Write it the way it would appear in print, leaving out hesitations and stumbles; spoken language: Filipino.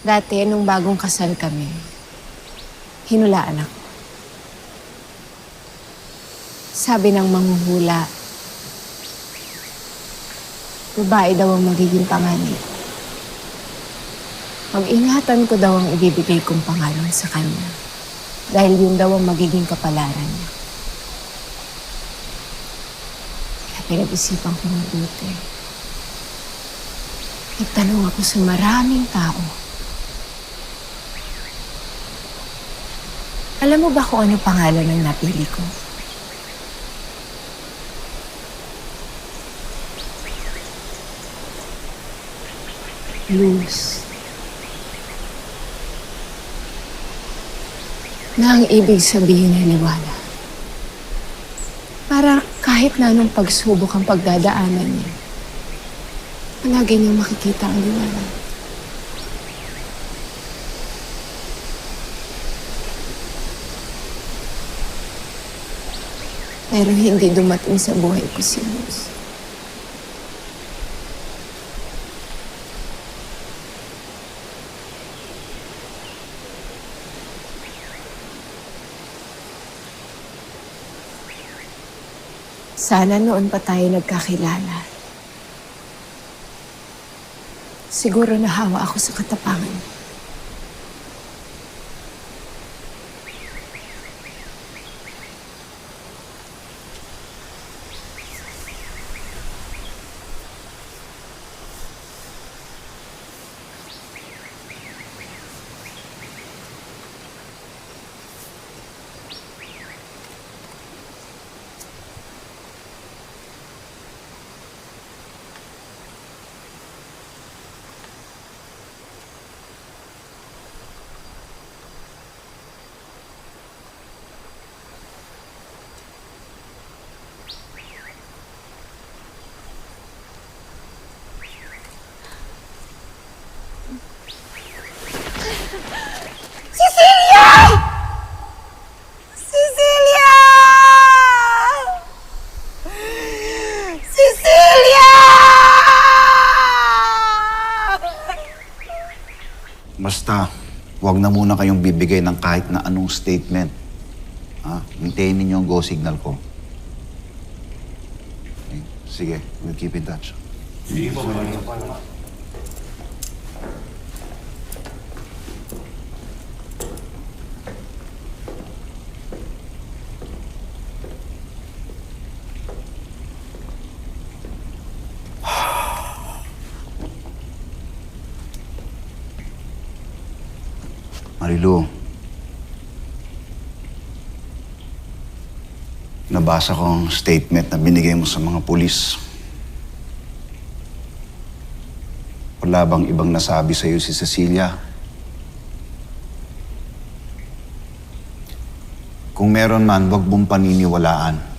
Dati, nung bagong kasal kami, hinulaan ako. Sabi ng manghuhula, babae daw ang magiging panganay. Mag-ingatan ko daw ang ibibigay kong pangalan sa kanya. Dahil yun daw ang magiging kapalaran niya. Kaya pinag-isipan ko mabuti. Nagtanong ako sa maraming tao. Alam mo ba kung ano pangalan ng napili ko? Luz. Na ang ibig sabihin ay liwanag. Para kahit na anong pagsubok ang pagdadaanan niya, palagi niyang makikita ang liwanag. Pero hindi dumating sa buhay ko si Luz. Sana noon pa tayo nagkakilala. Siguro nahawa ako sa katapangan. Basta, huwag na muna kayong bibigay ng kahit na anong statement. Ha? Hintayin ninyo ang go signal ko. Okay? Sige, we'll keep in touch. Sige po, Marilu, nabasa ko ang statement na binigay mo sa mga pulis. Wala bang ibang nasabi sa'yo si Cecilia? Kung meron man, wag mong paniniwalaan.